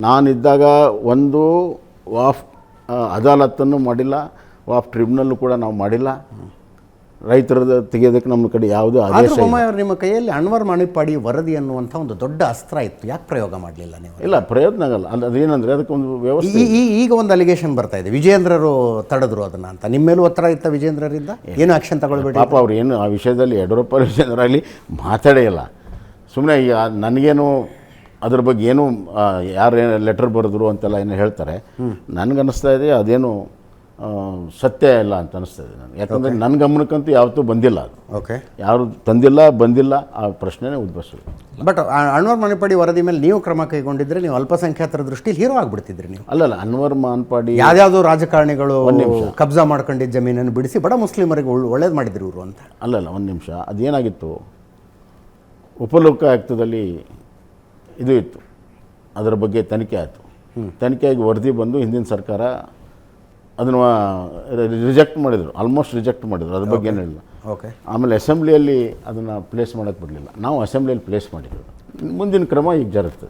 ನಾನಿದ್ದಾಗ ಒಂದು ವಾಫ್ ಅದಾಲತನ್ನು ಮಾಡಿಲ್ಲ, ವಾಫ್ ಟ್ರಿಬ್ಯುನಲ್ ಕೂಡ ನಾವು ಮಾಡಿಲ್ಲ. ರೈತರದ ತೆಗೆಯೋದಕ್ಕೆ ನಮ್ಮ ಕಡೆ ಯಾವುದೂ ಆದೇಶ ಇಲ್ಲ. ನಿಮ್ಮ ಕೈಯಲ್ಲಿ ಅನ್ವರ್ ಮಾಣಿಪ್ಪಾಡಿ ವರದಿ ಅನ್ನುವಂಥ ಒಂದು ದೊಡ್ಡ ಅಸ್ತ್ರ ಇತ್ತು, ಯಾಕೆ ಪ್ರಯೋಗ ಮಾಡಲಿಲ್ಲ ನೀವು? ಇಲ್ಲ, ಪ್ರಯತ್ನ ಆಗಲ್ಲ. ಅದೇನಂದರೆ ಅದಕ್ಕೊಂದು ವ್ಯವಸ್ಥೆ. ಈಗ ಒಂದು ಅಲಿಗೇಷನ್ ಬರ್ತಾ ಇದೆ, ವಿಜೇಂದ್ರರು ತಡೆದ್ರು ಅದನ್ನು ಅಂತ. ನಿಮ್ಮ ಮೇಲೂ ಒತ್ತಡ ಇತ್ತ ವಿಜೇಂದ್ರರಿಂದ? ಏನು ಆ್ಯಕ್ಷನ್ ತಗೊಳ್ಬೇಡಿ ಪಾಪ ಅವ್ರು ಏನು ಆ ವಿಷಯದಲ್ಲಿ ಯಡಿಯೂರಪ್ಪ ವಿಜೇಂದ್ರಾಗಲಿ ಮಾತಾಡೇ ಇಲ್ಲ. ಸುಮ್ಮನೆ ಈಗ ನನಗೇನು ಅದ್ರ ಬಗ್ಗೆ ಏನು ಯಾರು ಲೆಟರ್ ಬರೆದ್ರು ಅಂತೆಲ್ಲ ಏನು ಹೇಳ್ತಾರೆ. ನನಗನ್ನಿಸ್ತಾ ಇದೆ ಅದೇನು ಸತ್ಯ ಇಲ್ಲ ಅಂತ ಅನಿಸ್ತದೆ ನನಗೆ. ಯಾಕಂದರೆ ನನ್ನ ಗಮನಕ್ಕಂತೂ ಯಾವತ್ತೂ ಬಂದಿಲ್ಲ ಅದು. ಓಕೆ, ಯಾರು ಬಂದಿಲ್ಲ ಆ ಪ್ರಶ್ನೆನೇ ಉದ್ಭವಿಸಿದೆ. ಬಟ್ ಅನ್ವರ್ ಮಾಣಿಪ್ಪಾಡಿ ವರದಿ ಮೇಲೆ ನೀವು ಕ್ರಮ ಕೈಗೊಂಡಿದ್ರೆ ನೀವು ಅಲ್ಪಸಂಖ್ಯಾತರ ದೃಷ್ಟಿಯಲ್ಲಿ ಹೀರೋ ಆಗಿಬಿಡ್ತಿದ್ರಿ ನೀವು. ಅಲ್ಲಲ್ಲ, ಅನ್ವರ್ ಮಾಣಿಪ್ಪಾಡಿ ಯಾವ್ಯಾವುದೋ ರಾಜಕಾರಣಿಗಳು ಕಬ್ಜಾ ಮಾಡ್ಕೊಂಡಿದ್ದ ಜಮೀನನ್ನು ಬಿಡಿಸಿ ಬಡ ಮುಸ್ಲಿಮರಿಗೆ ಒಳ್ಳೇದು ಮಾಡಿದ್ರು ಇವರು ಅಂತ. ಅಲ್ಲಲ್ಲ, ಒಂದು ನಿಮಿಷ. ಅದೇನಾಗಿತ್ತು, ಉಪಲೋಕಾಯುಕ್ತದಲ್ಲಿ ಇದು ಇತ್ತು, ಅದರ ಬಗ್ಗೆ ತನಿಖೆ ಆಯಿತು. ತನಿಖೆಯಾಗಿ ವರದಿ ಬಂದು ಹಿಂದಿನ ಸರ್ಕಾರ ಅದನ್ನು ರಿಜೆಕ್ಟ್ ಮಾಡಿದರು, ಆಲ್ಮೋಸ್ಟ್ ರಿಜೆಕ್ಟ್ ಮಾಡಿದರು. ಅದ್ರ ಬಗ್ಗೆ ಏನಿಲ್ಲ. ಓಕೆ, ಆಮೇಲೆ ಅಸೆಂಬ್ಲಿಯಲ್ಲಿ ಅದನ್ನು ಪ್ಲೇಸ್ ಮಾಡೋಕ್ಕೆ ಬಿಡಲಿಲ್ಲ. ನಾವು ಅಸೆಂಬ್ಲಿಯಲ್ಲಿ ಪ್ಲೇಸ್ ಮಾಡಿದ್ದೆವು. ಮುಂದಿನ ಕ್ರಮ ಈಗ ಜರುಗ್ತದೆ.